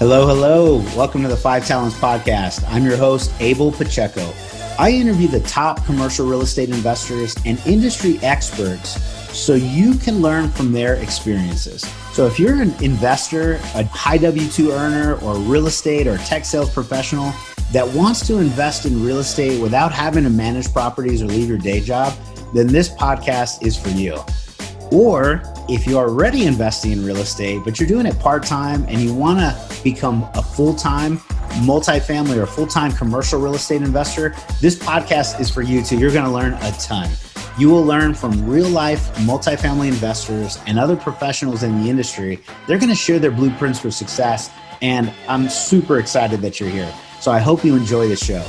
Hello, hello. Welcome to the Five Talents Podcast. I'm your host, Abel Pacheco. I interview the top commercial real estate investors and industry experts so you can learn from their experiences. So if you're an investor, a high W-2 earner, or real estate or tech sales professional that wants to invest in real estate without having to manage properties or leave your day job, then this podcast is for you. Or if you're already investing in real estate, but you're doing it part-time and you want to become a full-time multifamily or full-time commercial real estate investor, this podcast is for you too. You're going to learn a ton. You will learn from real-life multifamily investors and other professionals in the industry. They're going to share their blueprints for success, and I'm super excited that you're here. So I hope you enjoy the show.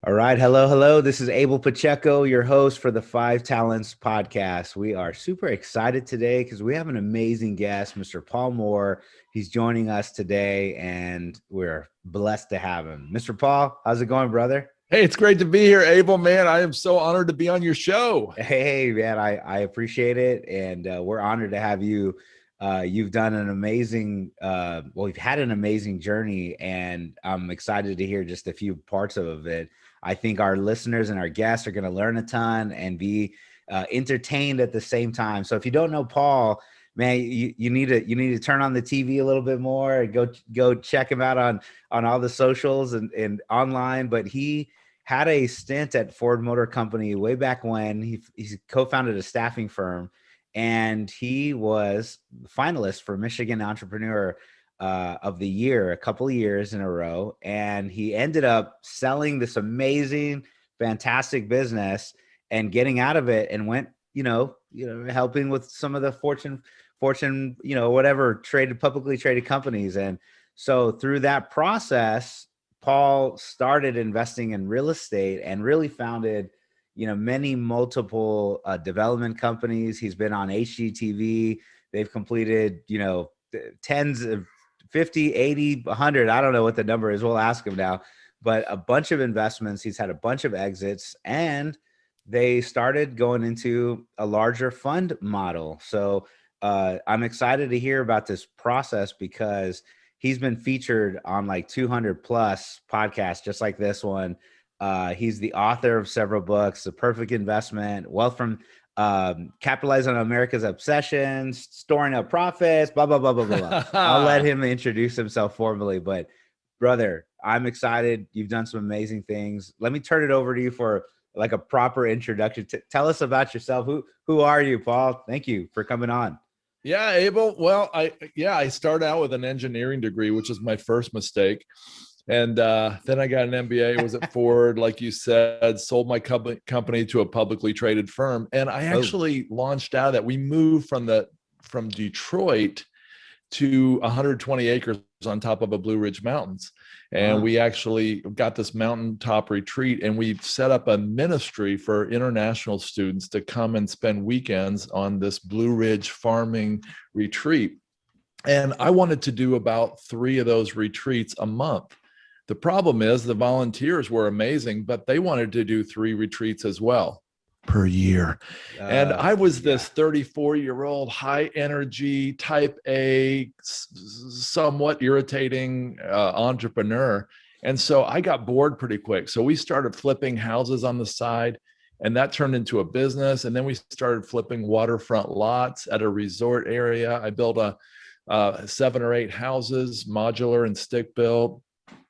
All right. Hello, hello. This is Abel Pacheco, your host for the Five Talents Podcast. We are super excited today because we have an amazing guest, Mr. Paul Moore. He's joining us today, and we're blessed to have him. Mr. Paul, how's it going, brother? Hey, it's great to be here, Abel, man. I am so honored to be on your show. Hey, man, I appreciate it, and we're honored to have you. You've done an amazing, you've had an amazing journey, and I'm excited to hear just a few parts of it. I think our listeners and our guests are going to learn a ton and be entertained at the same time. So if you don't know Paul, man, you need to turn on the TV a little bit more and go check him out on all the socials and online. But he had a stint at Ford Motor Company way back when. He co-founded a staffing firm, and he was finalist for Michigan Entrepreneur of the Year a couple of years in a row. And he ended up selling this amazing, fantastic business and getting out of it, and went, helping with some of the Fortune, whatever publicly traded companies. And so through that process, Paul started investing in real estate and really founded, many multiple development companies. He's been on HGTV. They've completed, tens of 50, 80, 100. I don't know what the number is. We'll ask him now, but a bunch of investments. He's had a bunch of exits, and they started going into a larger fund model. So I'm excited to hear about this process because he's been featured on like 200 plus podcasts, just like this one. He's the author of several books: The Perfect Investment, Wealth from Capitalizing on America's Obsessions, Storing Up Profits, blah, blah, blah, blah, blah. I'll let him introduce himself formally, but brother, I'm excited. You've done some amazing things. Let me turn it over to you for like a proper introduction. Tell us about yourself. Who are you, Paul? Thank you for coming on. Yeah, Abel. Well, I started out with an engineering degree, which is my first mistake. And then I got an MBA, was at Ford, like you said, sold my company to a publicly traded firm. And I actually launched out of that. We moved from Detroit to 120 acres on top of a Blue Ridge Mountains. And we actually got this mountaintop retreat, and we set up a ministry for international students to come and spend weekends on this Blue Ridge farming retreat. And I wanted to do about 3 of those retreats a month. The problem is the volunteers were amazing, but they wanted to do 3 retreats as well per year. And I was this 34-year-old high energy, type A, somewhat irritating entrepreneur. And so I got bored pretty quick. So we started flipping houses on the side, and that turned into a business. And then we started flipping waterfront lots at a resort area. I built 7 or 8 houses, modular and stick built.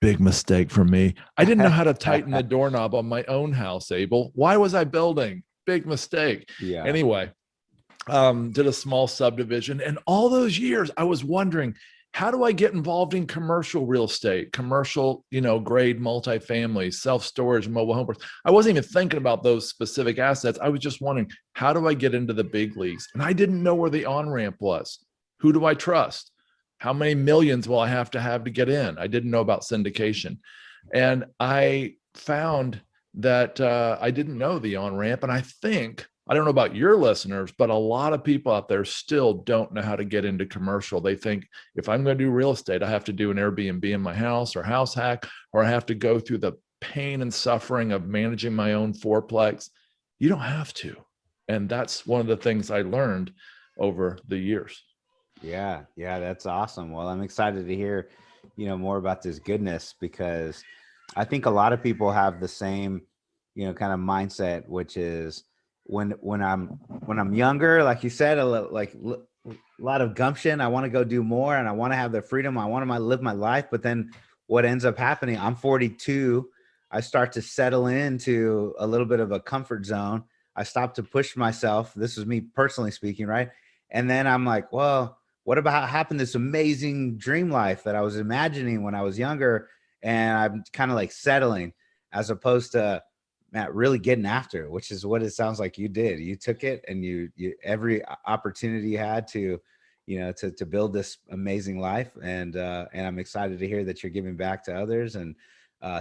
Big mistake for me. I didn't know how to tighten the doorknob on my own house, Abel. Why was I building? Big mistake. Yeah. Anyway, did a small subdivision. And all those years I was wondering, how do I get involved in commercial real estate, commercial, grade multifamily, self-storage, mobile home parks? I wasn't even thinking about those specific assets. I was just wondering, how do I get into the big leagues? And I didn't know where the on-ramp was. Who do I trust? How many millions will I have to get in? I didn't know about syndication. And I found that I didn't know the on-ramp. And I think I don't know about your listeners, but a lot of people out there still don't know how to get into commercial. They think if I'm going to do real estate, I have to do an Airbnb in my house or house hack, or I have to go through the pain and suffering of managing my own fourplex. You don't have to. And that's one of the things I learned over the years. Yeah, yeah, that's awesome. Well, I'm excited to hear, more about this goodness, because I think a lot of people have the same, kind of mindset, which is when I'm younger, like you said, a lot of gumption. I want to go do more, and I want to have the freedom. I want to live my life. But then what ends up happening? I'm 42. I start to settle into a little bit of a comfort zone. I stop to push myself. This is me personally speaking, right? And then I'm like, well, what about happened this amazing dream life that I was imagining when I was younger? And I'm kind of like settling, as opposed to Matt really getting after it, which is what it sounds like you did. You took it, and you every opportunity you had to, to build this amazing life. And I'm excited to hear that you're giving back to others, and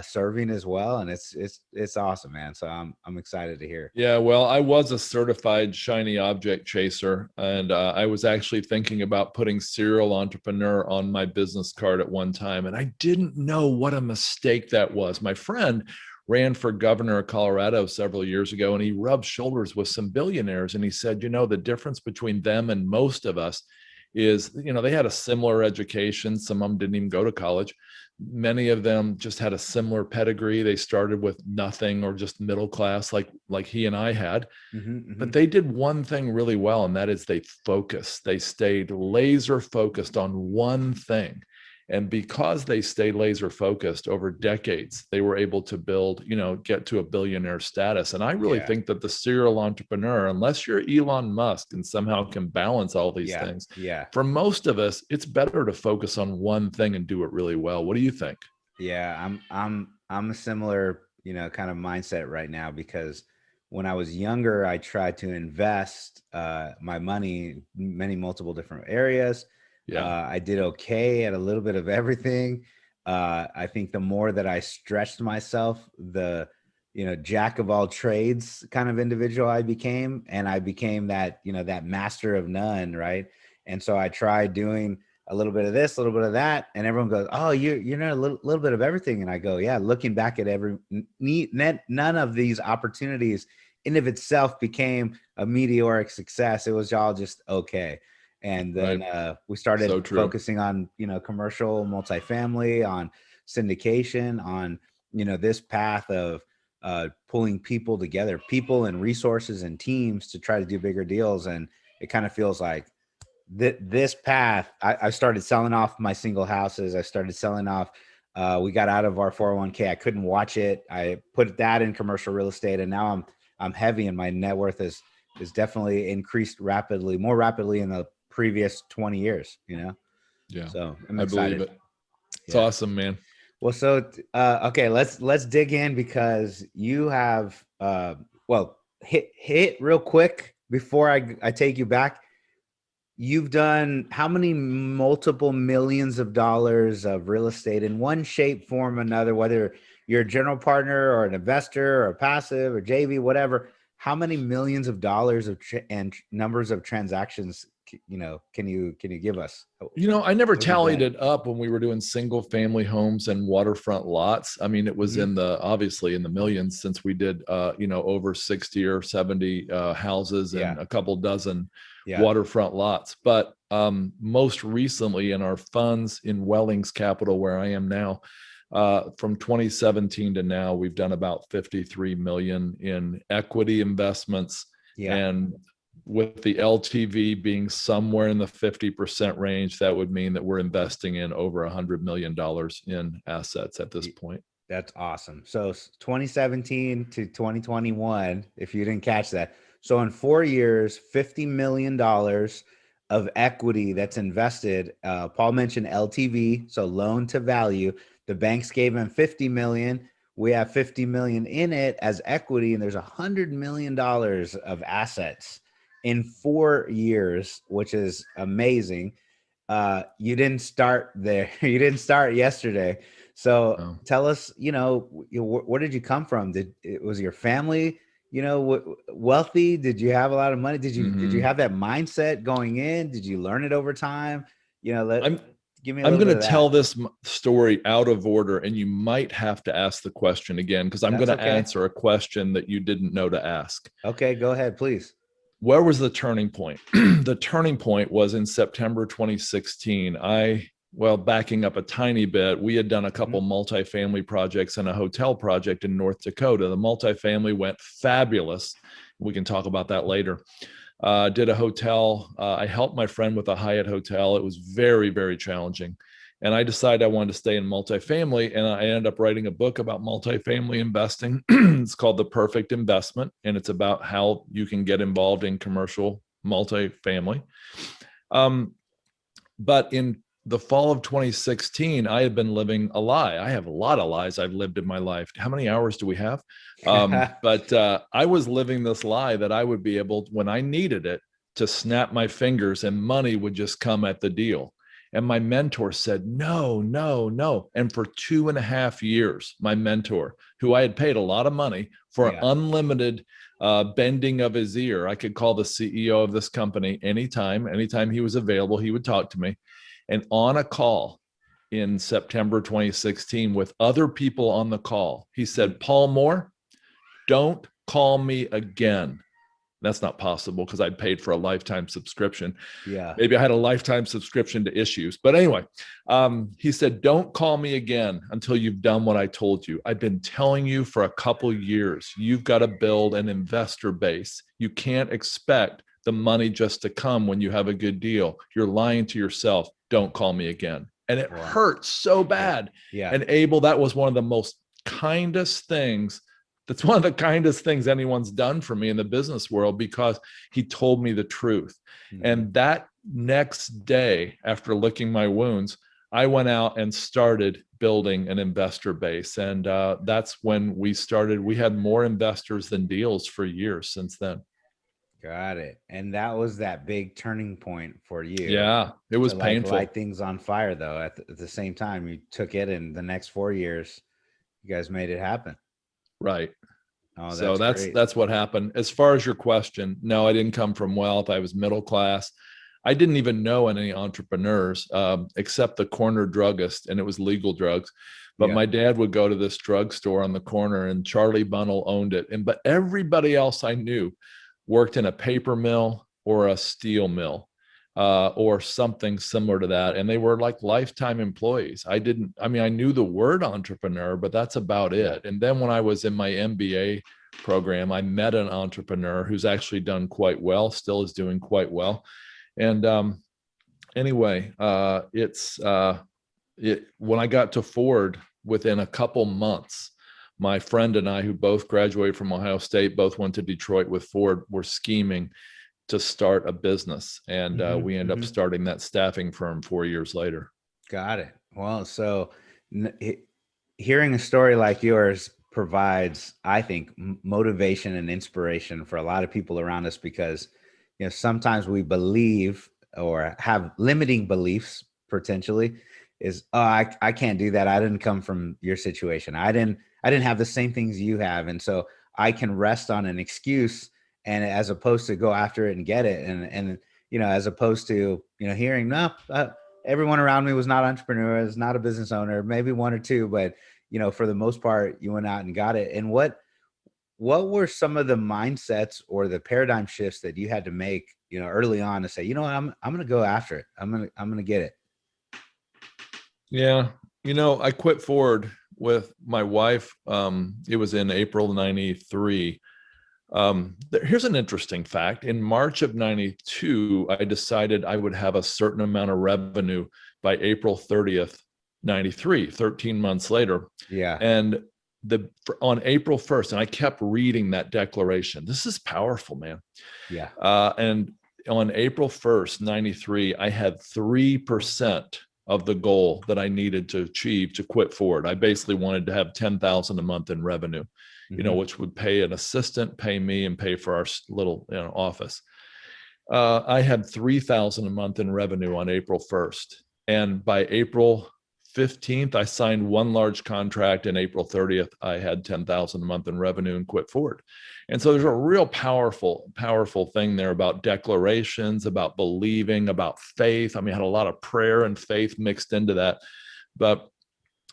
serving as well. And it's awesome, man. So I'm excited to hear. Yeah, well, I was a certified shiny object chaser, and I was actually thinking about putting serial entrepreneur on my business card at one time, and I didn't know what a mistake that was. My friend ran for governor of Colorado several years ago, and he rubbed shoulders with some billionaires, and he said, the difference between them and most of us is, they had a similar education. Some of them didn't even go to college. Many of them just had a similar pedigree. They started with nothing or just middle class, like he and I had. But they did one thing really well, and that is they focused. They stayed laser focused on one thing. And because they stayed laser focused over decades, they were able to build, get to a billionaire status. And I really think that the serial entrepreneur, unless you're Elon Musk and somehow can balance all these things, for most of us, it's better to focus on one thing and do it really well. What do you think? Yeah, I'm a similar, kind of mindset right now, because when I was younger, I tried to invest my money in many multiple different areas. I did okay at a little bit of everything. I think the more that I stretched myself, the jack of all trades kind of individual I became, and I became that that master of none, right? And so I tried doing a little bit of this, a little bit of that, and everyone goes, "Oh, you know a little bit of everything." And I go, "Yeah." Looking back at none of these opportunities in of itself became a meteoric success. It was all just okay. And then we started focusing on commercial multifamily, on syndication, on this path of pulling people together, people and resources and teams to try to do bigger deals. And it kind of feels like this path, I started selling off my single houses. I started selling off. We got out of our 401k. I couldn't watch it. I put that in commercial real estate, and now I'm heavy, and my net worth is definitely increased more rapidly in the previous 20 years. Yeah. So I'm I excited. believe it. It's awesome, man. Well, so okay, let's dig in, because you have hit real quick before I take you back. You've done how many multiple millions of dollars of real estate in one shape, form, or another, whether you're a general partner or an investor or a passive or JV, whatever. How many millions of dollars of and numbers of transactions, can you give us? I never tallied it up when we were doing single family homes and waterfront lots. I mean, it was obviously in the millions, since we did, over 60 or 70 houses and a couple dozen waterfront lots. But most recently in our funds in Wellings Capital, where I am now, from 2017 to now, we've done about 53 million in equity investments. And with the LTV being somewhere in the 50% range, that would mean that we're investing in over $100 million in assets at this point. That's awesome. So 2017 to 2021, if you didn't catch that. So in 4 years, $50 million of equity that's invested. Paul mentioned LTV, so loan to value. The banks gave him 50 million. We have 50 million in it as equity, and there's $100 million of assets in 4 years, which is amazing. You didn't start there. You didn't start yesterday. So tell us, where did you come from? Was your family, wealthy? Did you have a lot of money? Did you Mhm. have that mindset going in? Did you learn it over time? I'm Give me a I'm little going bit to of tell that. this story out of order, and you might have to ask the question again because I'm going That's to okay. answer a question that you didn't know to ask. Okay, go ahead, please. Where was the turning point? The turning point was in September 2016. Well, backing up a tiny bit, we had done a couple Mhm. multifamily projects and a hotel project in North Dakota. The multifamily went fabulous. We can talk about that later. Did a hotel. I helped my friend with a Hyatt hotel. It was very, very challenging. And I decided I wanted to stay in multifamily. And I ended up writing a book about multifamily investing. It's called The Perfect Investment. And it's about how you can get involved in commercial multifamily. Um, but in the fall of 2016, I had been living a lie. I have a lot of lies I've lived in my life. How many hours do we have? But I was living this lie that I would be able, when I needed it, to snap my fingers and money would just come at the deal. And my mentor said, no, no, no. And for 2.5 years, my mentor, who I had paid a lot of money for Yeah. unlimited bending of his ear. I could call the CEO of this company anytime he was available, he would talk to me. And on a call in September 2016 with other people on the call, he said, Paul Moore, don't call me again. That's not possible because I paid for a lifetime subscription. Yeah. Maybe I had a lifetime subscription to Issues. But anyway, he said, don't call me again until you've done what I told you. I've been telling you for a couple years, you've got to build an investor base. You can't expect the money just to come when you have a good deal. You're lying to yourself. Don't call me again. And it Wow. hurt so Yeah. bad. Yeah. And Abel, that was one of the most kindest things. That's one of the kindest things anyone's done for me in the business world because he told me the truth. Mhm. And that next day, after licking my wounds, I went out and started building an investor base. And that's when we started. We had more investors than deals for years since then. Got it. And that was that big turning point for you Yeah, it to was like light painful. things on fire, though. At the same time, you took it, and the next 4 years, you guys made it happen. Right. Oh, So that's that's great. that's what happened. As far as your question, no, I didn't come from wealth. I was middle class. I didn't even know any entrepreneurs except the corner druggist, and it was legal drugs. But Yeah. my dad would go to this drugstore on the corner, and Charlie Bunnell owned it. And but everybody else I knew worked in a paper mill or a steel mill or something similar to that, and they were like lifetime employees. I didn't. I mean, I knew the word entrepreneur, but that's about Yeah. it. And then when I was in my MBA program, I met an entrepreneur who's actually done quite well, still is doing quite well. And anyway, when I got to Ford within a couple months, my friend and I, who both graduated from Ohio State, both went to Detroit with Ford, were scheming to start a business. And Hmm. we ended up Hmm. starting that staffing firm 4 years later. Got it. Well, so hearing a story like yours provides, I think, motivation and inspiration for a lot of people around us because, sometimes we believe or have limiting beliefs potentially is, oh, I can't do that. I didn't come from your situation. I didn't have the same things you have. And so I can rest on an excuse and as opposed to go after it and get it. And, as opposed to, hearing, no, everyone around me was not entrepreneurs, not a business owner, maybe one or two, but for the most part, you went out and got it. And what were some of the mindsets or the paradigm shifts that you had to make, early on to say, what, I'm going to go after it. I'm going to get it. Yeah. I quit Ford with my wife. It was in April 93. Here's an interesting fact. In March of 92, I decided I would have a certain amount of revenue by April 30th, 93, 13 months later. Yeah. And on April 1st, and I kept reading that declaration. This is powerful, man. Yeah. And on April 1st, 93, I had 3% of the goal that I needed to achieve to quit Ford. I basically wanted to have 10,000 a month in revenue, Hmm. which would pay an assistant, pay me, and pay for our little office. I had 3,000 a month in revenue on April 1st. And by April 15th, I signed one large contract, and April 30th, I had 10,000 a month in revenue and quit Ford. And so there's a real powerful thing there about declarations, about believing, about faith. I mean, I had a lot of prayer and faith mixed into that. But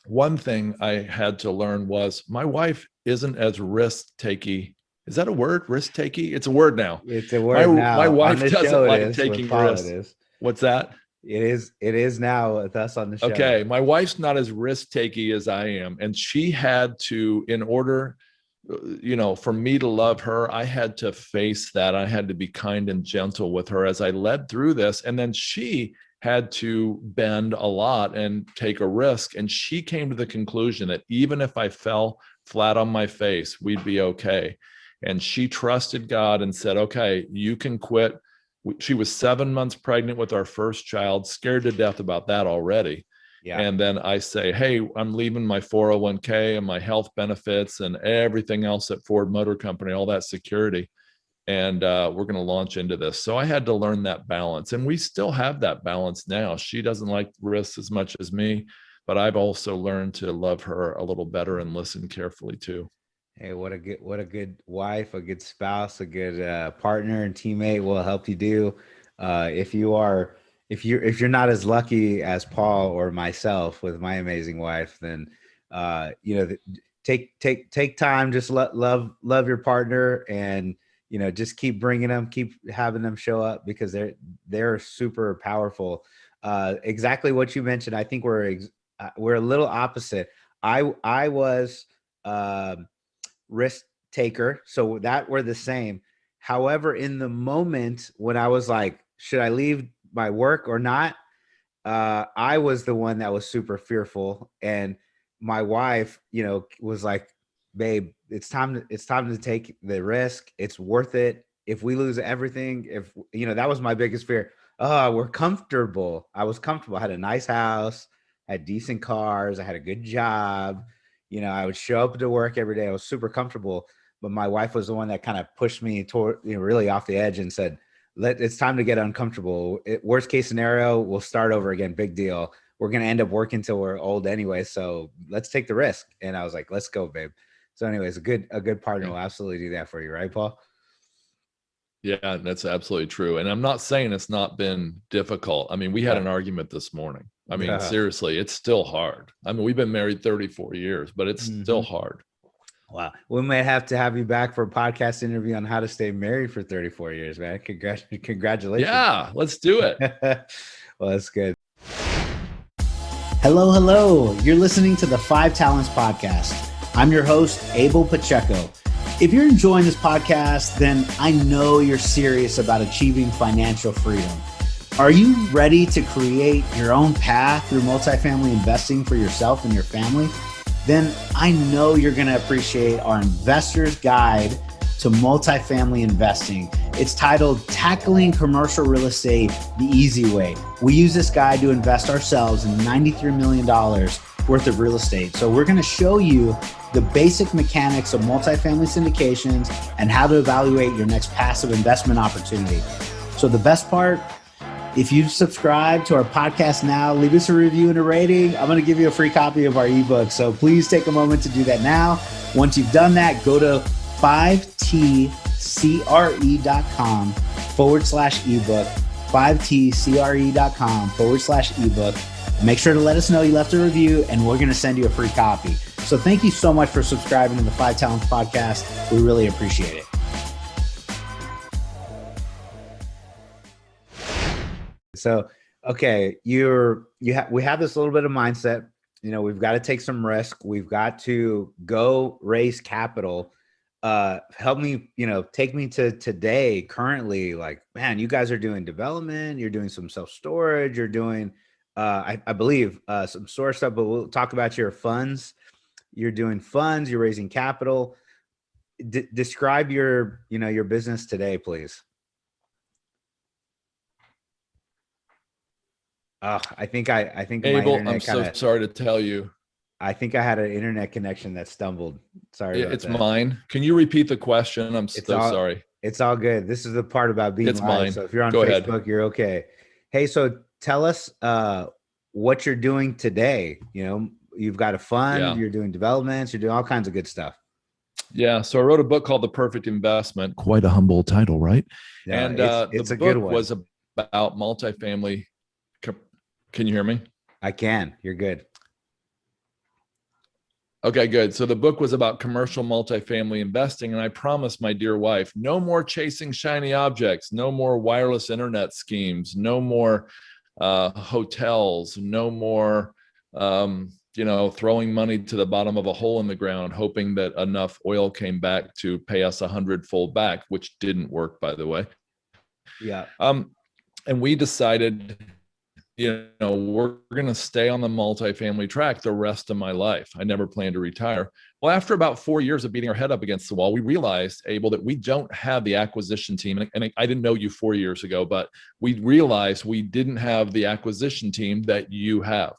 one thing I had to learn was my wife isn't as risk-takey. Is that a word? Risk-takey? It's a word now. It's a word now. My wife on the doesn't show like taking risks. It is. What's that? It is now with us on the show. Okay. My wife's not as risk-takey as I am. And she had to, in order, for me to love her, I had to face that. I had to be kind and gentle with her as I led through this. And then she had to bend a lot and take a risk. And she came to the conclusion that even if I fell flat on my face, we'd be okay. And she trusted God and said, okay, you can quit. She was 7 months pregnant with our first child, scared to death about that already. Yeah. And then I say, hey, I'm leaving my 401k and my health benefits and everything else at Ford Motor Company, all that security. And we're going to launch into this. So I had to learn that balance. And we still have that balance now. She doesn't like risks as much as me, but I've also learned to love her a little better and listen carefully too. Hey, what a good wife, a good spouse, a good partner and teammate will help you do. If you're not as lucky as Paul or myself with my amazing wife, then take time, just love your partner, and just keep bringing them, keep having them show up, because they're super powerful. Exactly what you mentioned. I think we're a little opposite. I was risk taker, so that we're the same. However, in the moment when I was like, should I leave my work or not? I was the one that was super fearful, and my wife, was like, babe, it's time to take the risk. It's worth it. If we lose everything, that was my biggest fear. We're comfortable. I was comfortable. I had a nice house, had decent cars. I had a good job. I would show up to work every day. I was super comfortable, but my wife was the one that kind of pushed me toward, really off the edge and said, it's time to get uncomfortable. Worst case scenario, we'll start over again. Big deal. We're going to end up working till we're old anyway. So let's take the risk. And I was like, let's go, babe. So anyways, a good partner will absolutely do that for you. Right, Paul? Yeah, that's absolutely true. And I'm not saying it's not been difficult. I mean, we had an argument this morning. I mean, seriously, it's still hard. I mean, we've been married 34 years, but it's still hard. Wow. We might have to have you back for a podcast interview on how to stay married for 34 years, man. Congratulations. Yeah, let's do it. Well, that's good. Hello. You're listening to the 5 Talents Podcast. I'm your host, Abel Pacheco. If you're enjoying this podcast, then I know you're serious about achieving financial freedom. Are you ready to create your own path through multifamily investing for yourself and your family? Then I know you're going to appreciate our Investor's Guide to Multifamily Investing. It's titled Tackling Commercial Real Estate the Easy Way. We use this guide to invest ourselves in $93 million worth of real estate. So we're going to show you the basic mechanics of multifamily syndications and how to evaluate your next passive investment opportunity. So the best part, if you subscribe to our podcast now, leave us a review and a rating. I'm going to give you a free copy of our ebook. So please take a moment to do that now. Once you've done that, go to 5tcre.com/ebook, 5tcre.com/ebook. Make sure to let us know you left a review, and we're going to send you a free copy. So thank you so much for subscribing to the 5 Talents Podcast. We really appreciate it. So, okay, we have this little bit of mindset. We've got to take some risk. We've got to go raise capital. Help me, take me to today, currently. Like, man, you guys are doing development. You're doing some self-storage. You're doing, I believe, some storage stuff. But we'll talk about your funds. You're doing funds. You're raising capital. Describe your business today, please. I think Abel, I'm so sorry to tell you. I think I had an internet connection that stumbled. Sorry. It's mine. Can you repeat the question? I'm sorry. It's all good. This is the part about being live. Mine. So if you're on Facebook, you're okay. Hey, so tell us what you're doing today. You've got a fund, Yeah. you're doing developments, you're doing all kinds of good stuff. Yeah. So I wrote a book called The Perfect Investment. Quite a humble title, right? Yeah, And it's the a good book one. was about multifamily. Can you hear me? I can. You're good. Okay, good. So the book was about commercial multifamily investing. And I promised my dear wife, no more chasing shiny objects, no more wireless internet schemes, no more hotels, no more, throwing money to the bottom of a hole in the ground, hoping that enough oil came back to pay us 100-fold back, which didn't work, by the way. Yeah. And we decided, we're going to stay on the multifamily track the rest of my life. I never planned to retire. Well, after about 4 years of beating our head up against the wall, we realized, Abel, that we don't have the acquisition team. And I didn't know you 4 years ago, but we realized we didn't have the acquisition team that you have.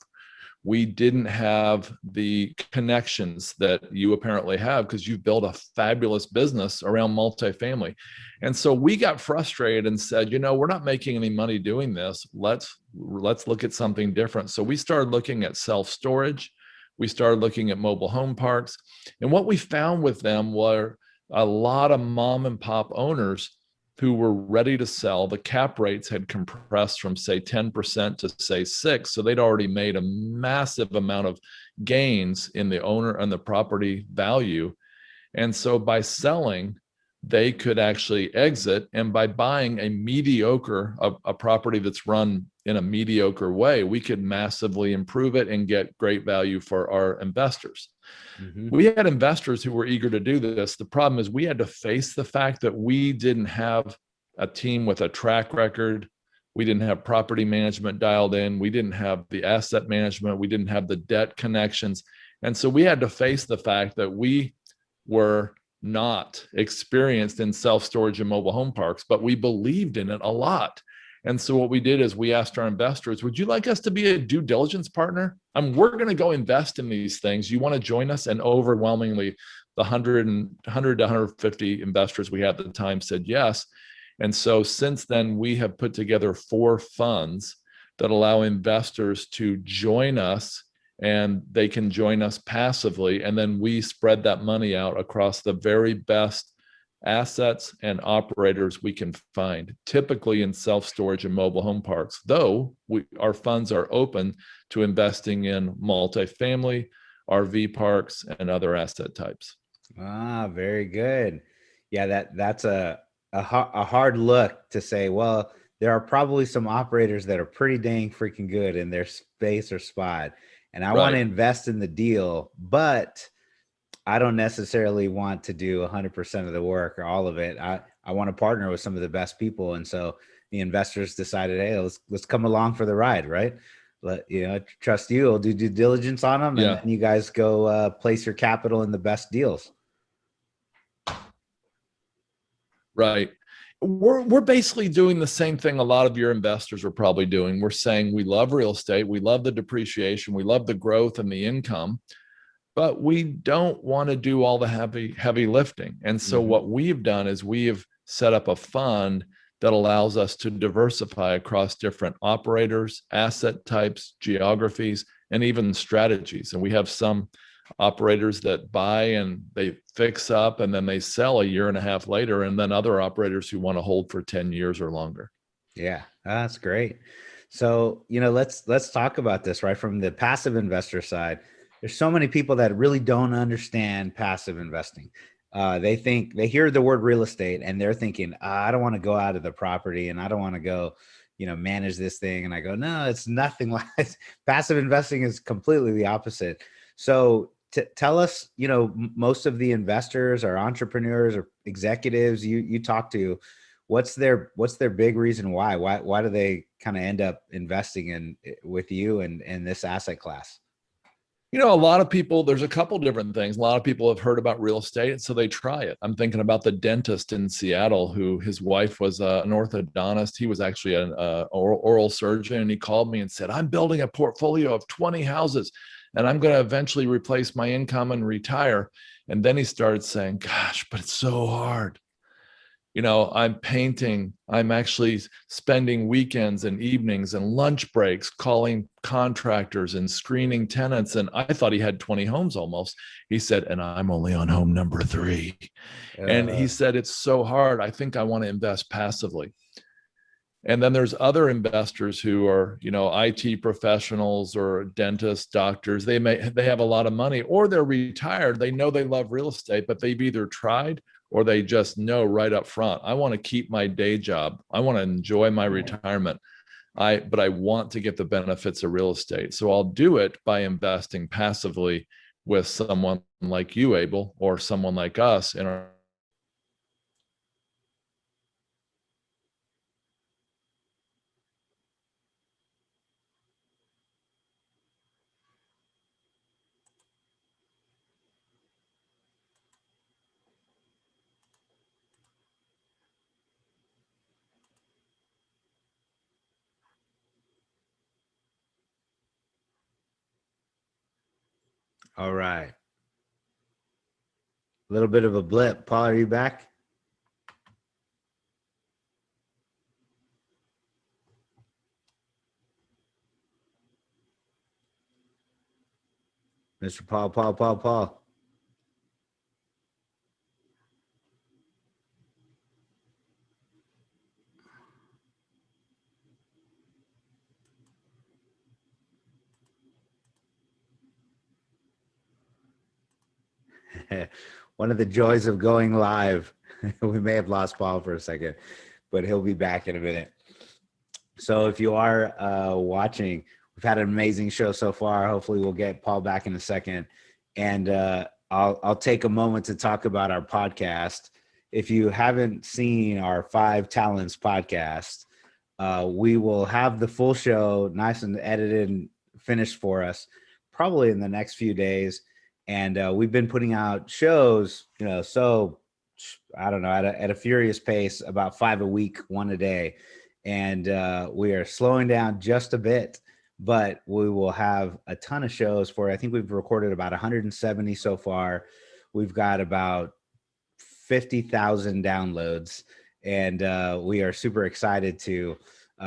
We didn't have the connections that you apparently have because you've built a fabulous business around multifamily. And so we got frustrated and said, we're not making any money doing this. Let's look at something different. So we started looking at self-storage. We started looking at mobile home parks. And what we found with them were a lot of mom and pop owners who were ready to sell. The cap rates had compressed from say 10% to say 6%. So they'd already made a massive amount of gains in the owner and the property value. And so by selling, they could actually exit. And by buying a property that's run in a mediocre way, we could massively improve it and get great value for our investors. Mm-hmm. We had investors who were eager to do this. The problem is we had to face the fact that we didn't have a team with a track record. We didn't have property management dialed in. We didn't have the asset management. We didn't have the debt connections. And so we had to face the fact that we were not experienced in self-storage and mobile home parks, but we believed in it a lot. And so what we did is we asked our investors, would you like us to be a due diligence partner? We're going to go invest in these things. You want to join us? And overwhelmingly, the 100 to 150 investors we had at the time said yes. And so since then, we have put together 4 funds that allow investors to join us, and they can join us passively. And then we spread that money out across the very best assets and operators we can find, typically in self-storage and mobile home parks, though our funds are open to investing in multifamily, RV parks, and other asset types. Very good. Yeah, that's a hard look to say, well, there are probably some operators that are pretty dang freaking good in their space or spot, and I want to invest in the deal, but I don't necessarily want to do 100% of the work or all of it. I want to partner with some of the best people. And so the investors decided, hey, let's come along for the ride, right? Trust you. I'll do due diligence on them, and then you guys go place your capital in the best deals. Right. We're basically doing the same thing a lot of your investors are probably doing. We're saying we love real estate, we love the depreciation, we love the growth and the income, but we don't want to do all the heavy lifting. And so what we've done is we have set up a fund that allows us to diversify across different operators, asset types, geographies, and even strategies. And we have some operators that buy and they fix up and then they sell a year and a half later, and then other operators who want to hold for 10 years or longer. Yeah, that's great. So, let's talk about this, right? From the passive investor side, there's so many people that really don't understand passive investing. They hear the word real estate and they're thinking, I don't want to go out of the property and I don't want to go, manage this thing. And I go, no, it's nothing like passive investing is completely the opposite. So tell us, most of the investors or entrepreneurs or executives you talk to, what's their big reason why do they kind of end up investing with you in this asset class? A lot of people, there's a couple different things. A lot of people have heard about real estate, and so they try it. I'm thinking about the dentist in Seattle who his wife was an orthodontist. He was actually an oral surgeon, and he called me and said, I'm building a portfolio of 20 houses, and I'm going to eventually replace my income and retire. And then he started saying, gosh, but it's so hard. I'm painting, I'm actually spending weekends and evenings and lunch breaks calling contractors and screening tenants. And I thought he had 20 homes almost. He said, and I'm only on home number 3. And he said, it's so hard. I think I want to invest passively. And then there's other investors who are, IT professionals or dentists, doctors. They have a lot of money, or they're retired. They know they love real estate, but they've either tried or they just know right up front, I want to keep my day job. I want to enjoy my retirement. But I want to get the benefits of real estate. So I'll do it by investing passively with someone like you, Abel, or someone like us in our. All right. A little bit of a blip. Paul, are you back? Mr. Paul. One of the joys of going live. We may have lost Paul for a second, but he'll be back in a minute. So if you are watching, we've had an amazing show so far. Hopefully we'll get Paul back in a second. And I'll take a moment to talk about our podcast. If you haven't seen our 5 Talents podcast, we will have the full show nice and edited and finished for us probably in the next few days. And we've been putting out shows, so I don't know, at a furious pace, about 5 a week, 1 a day. And we are slowing down just a bit, but we will have a ton of shows for, I think we've recorded about 170 so far. We've got about 50,000 downloads, and we are super excited to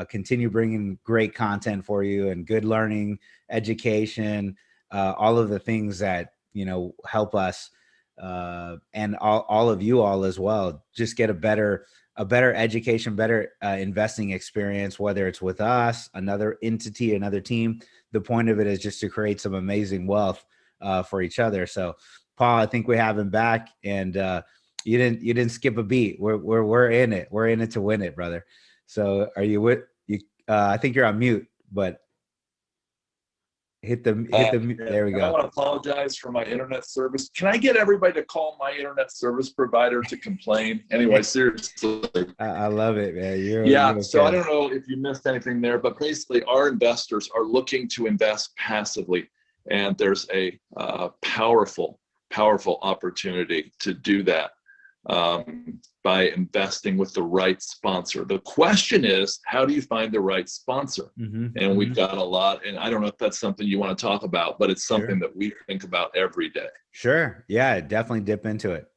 continue bringing great content for you and good learning, education, all of the things that, help us and all of you all as well, just get a better education, better investing experience, whether it's with us, another entity, another team. The point of it is just to create some amazing wealth for each other. So Paul, I think we have him back, and you didn't skip a beat. We're in it. We're in it to win it, brother. So are you with you? I think you're on mute, but hit the there we go. I want to apologize for my internet service. Can I get everybody to call my internet service provider to complain? Anyway, seriously. I love it, man. You're so I don't know if you missed anything there, but basically our investors are looking to invest passively, and there's a powerful opportunity to do that by investing with the right sponsor. The question is, how do you find the right sponsor? And we've got a lot, and I don't know if that's something you want to talk about, but it's something that we think about every day. Sure. Yeah, definitely dip into it.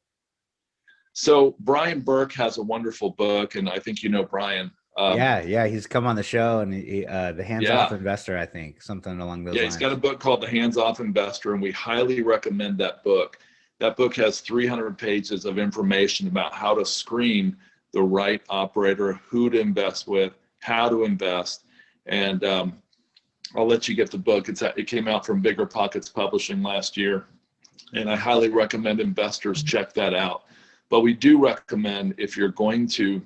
So Brian Burke has a wonderful book, and I think Brian. Yeah, he's come on the show, and the hands-off investor, I think, something along those lines. He's got a book called The Hands-Off Investor, and we highly recommend that book. That book has 300 pages of information about how to screen the right operator, who to invest with, how to invest. And I'll let you get the book. It came out from Bigger Pockets Publishing last year, and I highly recommend investors check that out. But we do recommend, if you're going to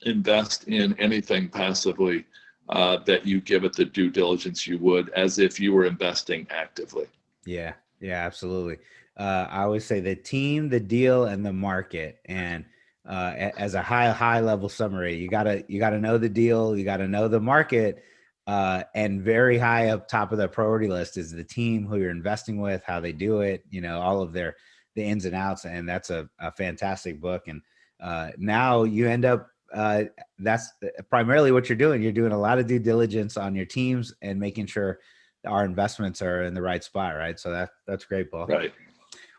invest in anything passively, that you give it the due diligence you would as if you were investing actively. Yeah, absolutely. I always say the team, the deal, and the market. And as a high level summary, you gotta know the deal, you gotta know the market, and very high up top of the priority list is the team, who you're investing with, how they do it, all of the ins and outs. And that's a fantastic book. And now you end up that's primarily what you're doing. You're doing a lot of due diligence on your teams and making sure our investments are in the right spot, right? So that's great, Paul. Right.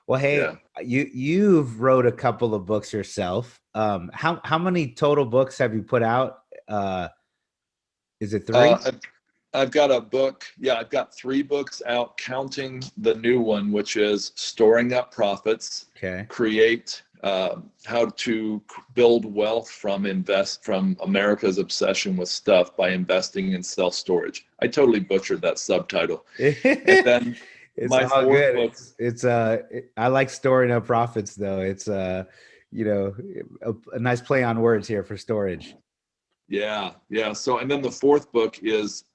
Well, hey, Yeah. you've wrote a couple of books yourself. How many total books have you put out? Is it three? I've got a book. Yeah, I've got 3 books out, counting the new one, which is Storing Up Profits. Okay. Create how to build wealth from America's obsession with stuff by investing in self-storage. I totally butchered that subtitle. And then It's my all 4th good. book. I like storing up profits though. It's you know, a nice play on words here for storage. Yeah. So, and then the 4th book is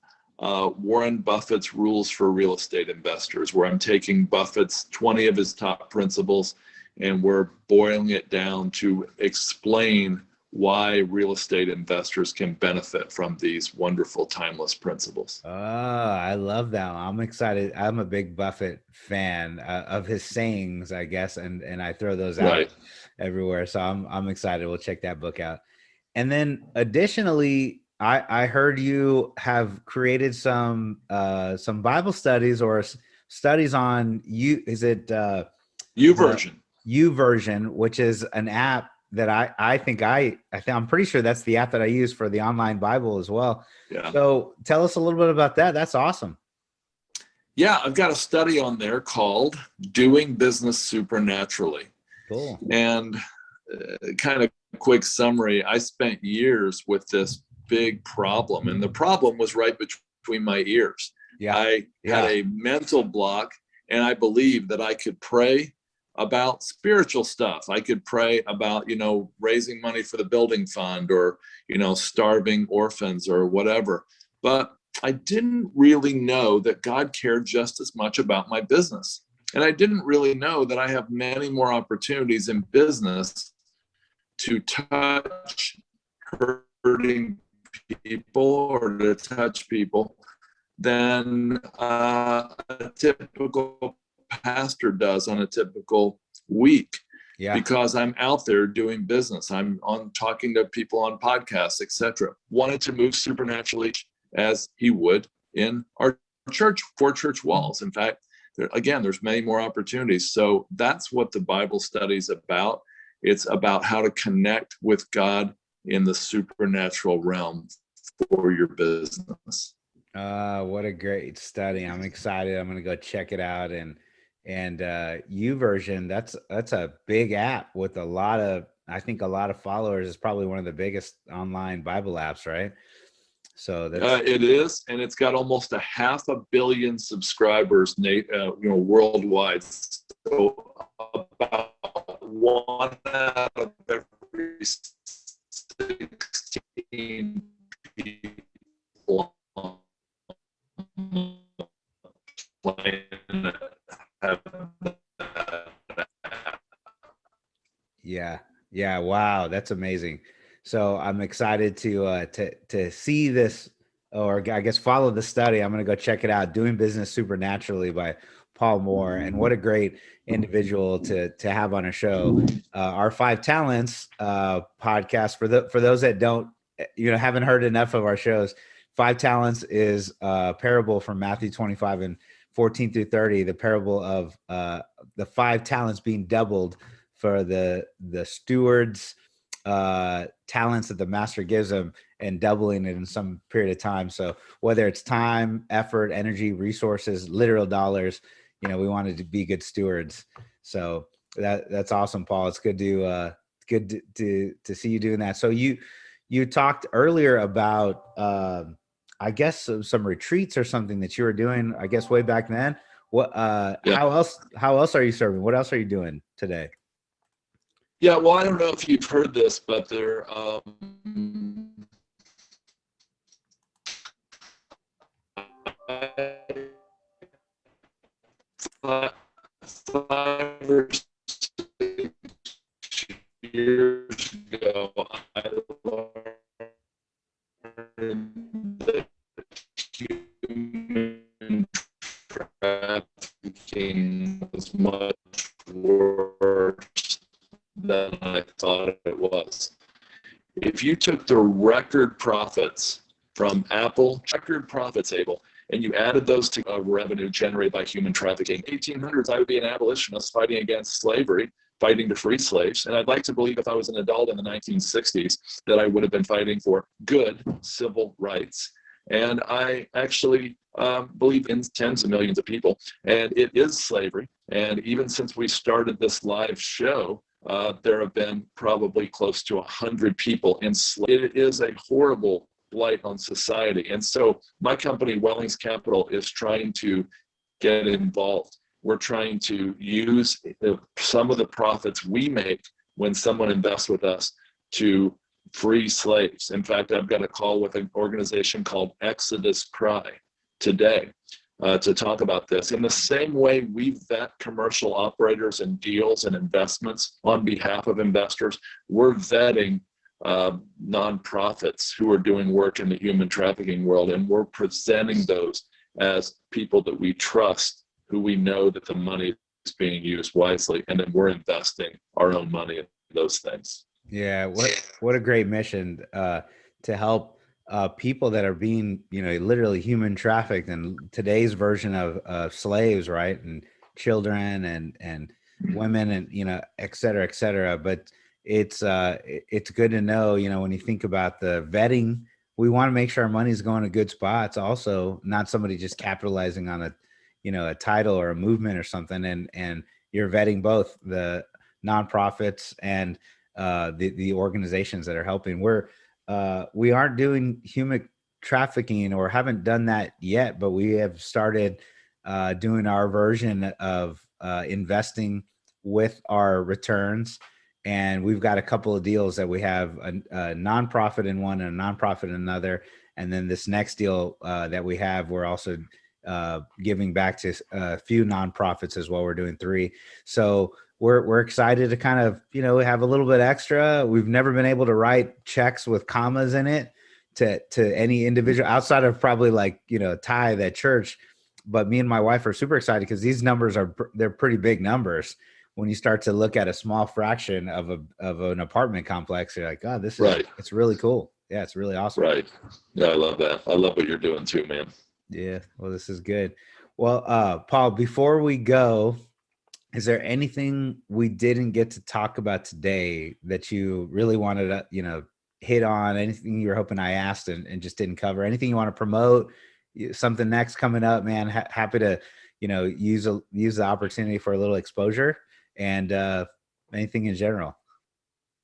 Warren Buffett's Rules for Real Estate Investors, where I'm taking Buffett's 20 of his top principles and we're boiling it down to explain why real estate investors can benefit from these wonderful timeless principles. Oh, I love that. I'm excited. I'm a big Buffett fan of his sayings, I guess, and I throw those out Right. everywhere. So I'm excited. We'll check that book out. And then additionally, I heard you have created some Bible studies or studies on YouVersion. YouVersion, which is an app that I'm pretty sure that's the app that I use for the online Bible as well. Yeah. So tell us a little bit about that. That's awesome. Yeah, I've got a study on there called Doing Business Supernaturally. Cool. And kind of quick summary, I spent years with this big problem, and the problem was right between my ears. Yeah. I had a mental block, and I believed that I could pray about spiritual stuff. I could pray about, raising money for the building fund or, starving orphans or whatever. But I didn't really know that God cared just as much about my business. And I didn't really know that I have many more opportunities in business to touch hurting people or to touch people than a typical pastor does on a typical week. Yeah. Because I'm out there doing business. I'm on talking to people on podcasts, etc. Wanted to move supernaturally as he would in our church, 4 church walls. In fact, there's many more opportunities. So that's what the Bible study is about. It's about how to connect with God in the supernatural realm for your business. What a great study. I'm excited. I'm going to go check it out. And YouVersion, that's a big app with a lot of followers. It's probably one of the biggest online Bible apps, right? So it is, and it's got almost 500 million subscribers, worldwide. So about 1 out of every 16 people on the planet have that. Yeah. Wow. That's amazing. So I'm excited to see this, or I guess follow the study. I'm going to go check it out. Doing Business Supernaturally by Paul Moore. And what a great individual to have on a show. Our 5 Talents podcast, for those that haven't heard enough of our shows, 5 Talents is a parable from Matthew 25 and 14 through 30, the parable of the 5 talents being doubled for the steward's talents that the master gives them and doubling it in some period of time. So whether it's time, effort, energy, resources, literal dollars, we wanted to be good stewards. So that's awesome, Paul. It's good to see you doing that. So you talked earlier about I guess some retreats or something that you were doing, I guess, way back then. What how else are you serving? What else are you doing today? Yeah, well, I don't know if you've heard this, but there 5 or 6 years ago, I learned that human trafficking was much worse than I thought it was. If you took the record profits from Apple, record profits, Abel, and you added those to revenue generated by human trafficking. 1800s, I would be an abolitionist fighting against slavery, fighting to free slaves. And I'd like to believe if I was an adult in the 1960s that I would have been fighting for good civil rights. And I actually believe in tens of millions of people, and it is slavery. And even since we started this live show, there have been probably close to 100 people enslaved. It is a horrible blight on society. And so my company, Wellings Capital, is trying to get involved. We're trying to use some of the profits we make when someone invests with us to free slaves. In fact, I've got a call with an organization called Exodus Cry today to talk about this. In the same way we vet commercial operators and deals and investments on behalf of investors, we're vetting nonprofits who are doing work in the human trafficking world, and we're presenting those as people that we trust, who we know that the money is being used wisely, and then we're investing our own money in those things. Yeah, what a great mission to help people that are being, literally human trafficked, and today's version of slaves, right? And children and women, and et cetera, et cetera. But it's good to know, when you think about the vetting, we want to make sure our money's going to good spots. Also, not somebody just capitalizing on a title or a movement or something. And you're vetting both the nonprofits and the organizations that are helping. We aren't doing human trafficking, or haven't done that yet, but we have started doing our version of investing with our returns. And we've got a couple of deals that we have a nonprofit in one and a nonprofit in another. And then this next deal that we have, we're also giving back to a few nonprofits as well. We're doing 3. So we're excited to kind of, have a little bit extra. We've never been able to write checks with commas in it to any individual outside of probably like, tithe at church. But me and my wife are super excited because these numbers they're pretty big numbers. When you start to look at a small fraction of an apartment complex, you're like, oh, this is right. It's really cool. Yeah, it's really awesome. Right. Yeah, I love that. I love what you're doing too, man. Yeah. Well, this is good. Well, Paul, before we go, is there anything we didn't get to talk about today that you really wanted to, hit on? Anything you were hoping I asked and just didn't cover? Anything you want to promote? Something next coming up, man? Happy to, use the opportunity for a little exposure, and anything in general.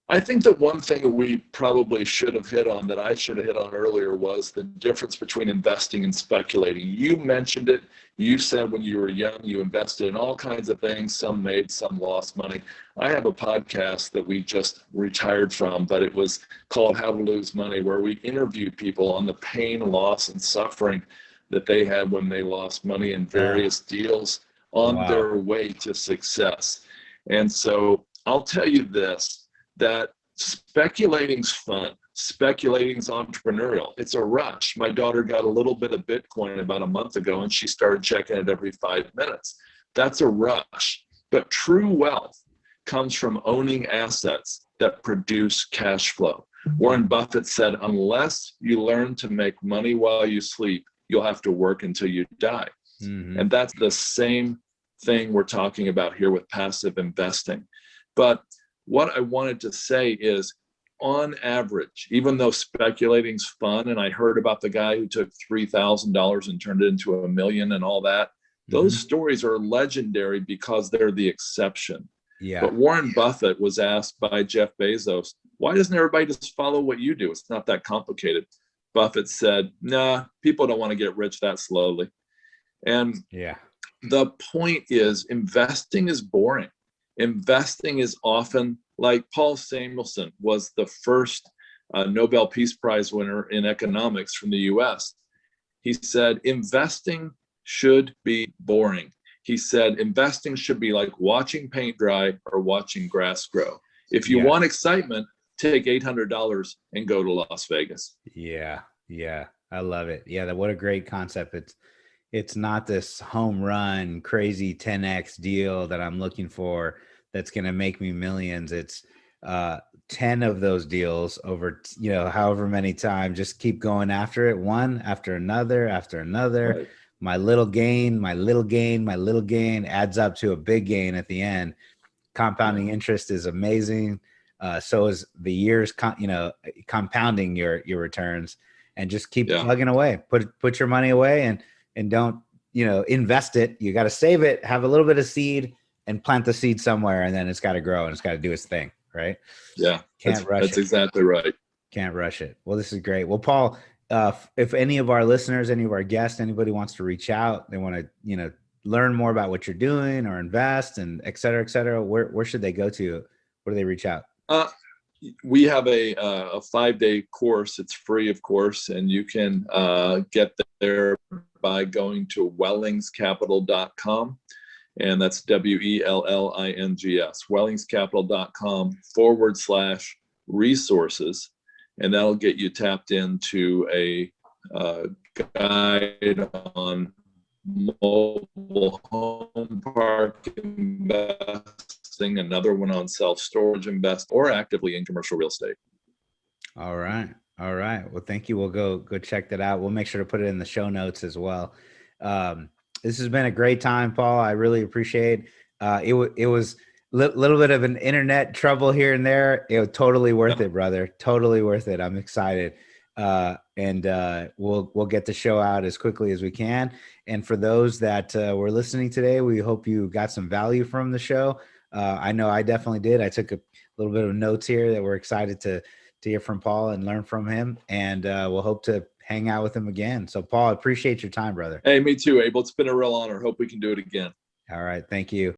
I think that one thing we probably should have hit on, that I should have hit on earlier, was the difference between investing and speculating. You mentioned it. You said when you were young, you invested in all kinds of things. Some made, some lost money. I have a podcast that we just retired from, but it was called How to Lose Money, where we interviewed people on the pain, loss, and suffering that they had when they lost money in various deals on their way to success. And so I'll tell you this, that speculating's fun. Speculating's entrepreneurial. It's a rush. My daughter got a little bit of Bitcoin about a month ago, and she started checking it every 5 minutes. That's a rush. But true wealth comes from owning assets that produce cash flow. Warren Buffett said, unless you learn to make money while you sleep, you'll have to work until you die. Mm-hmm. And that's the same thing we're talking about here with passive investing. But what I wanted to say is, on average, even though speculating's fun, and I heard about the guy who took $3,000 and turned it into $1 million and all that, those stories are legendary because they're the exception. Yeah. But Warren Buffett was asked by Jeff Bezos, why doesn't everybody just follow what you do? It's not that complicated. Buffett said, nah, people don't want to get rich that slowly. And the point is, investing is boring. Investing is often, like Paul Samuelson was the first Nobel Peace Prize winner in economics from the US. He said, investing should be boring. He said, investing should be like watching paint dry or watching grass grow. If you want excitement, take $800 and go to Las Vegas. Yeah. I love it. Yeah, what a great concept. It's not this home run, crazy 10x deal that I'm looking for that's going to make me millions. It's 10 of those deals over, however many times, just keep going after it, one after another, my little gain, my little gain, my little gain adds up to a big gain at the end. Compounding interest is amazing. So is the years, compounding your returns, and just keep plugging away. Put your money away and don't, invest it. You got to save it, have a little bit of seed, and plant the seed somewhere, and then it's got to grow and it's got to do its thing, right? Yeah, Can't rush it. That's exactly right. Can't rush it. Well, this is great. Well, Paul, if any of our listeners, any of our guests, anybody wants to reach out, they want to, learn more about what you're doing or invest and et cetera, where should they go to? Where do they reach out? We have a 5-day course. It's free, of course, and you can get there by going to wellingscapital.com, and that's WELLINGS, wellingscapital.com/resources, and that'll get you tapped into a guide on mobile home park investing, another one on self-storage invest, or actively in commercial real estate. All right. Well, thank you. We'll go check that out. We'll make sure to put it in the show notes as well. This has been a great time, Paul. I really appreciate it. It was a little bit of an internet trouble here and there. It was totally worth it, brother. Totally worth it. I'm excited. And we'll get the show out as quickly as we can. And for those that were listening today, we hope you got some value from the show. I know I definitely did. I took a little bit of notes here that we're excited to hear from Paul and learn from him. And we'll hope to hang out with him again. So, Paul, I appreciate your time, brother. Hey, me too, Abel. It's been a real honor. Hope we can do it again. All right. Thank you.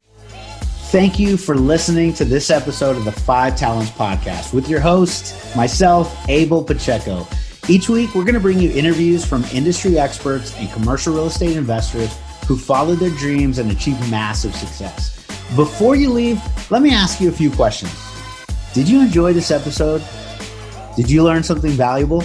Thank you for listening to this episode of the 5 Talents Podcast with your host, myself, Abel Pacheco. Each week, we're going to bring you interviews from industry experts and commercial real estate investors who followed their dreams and achieved massive success. Before you leave, let me ask you a few questions. Did you enjoy this episode? Did you learn something valuable?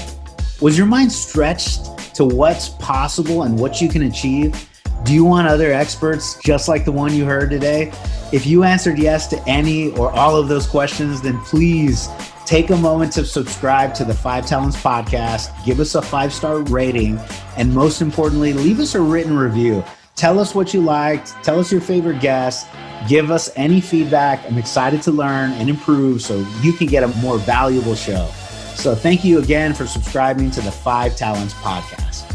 Was your mind stretched to what's possible and what you can achieve? Do you want other experts just like the one you heard today? If you answered yes to any or all of those questions, then please take a moment to subscribe to the 5 Talents Podcast, give us a 5-star rating, and most importantly, leave us a written review. Tell us what you liked, tell us your favorite guest, give us any feedback. I'm excited to learn and improve so you can get a more valuable show. So thank you again for subscribing to the 5 Talents Podcast.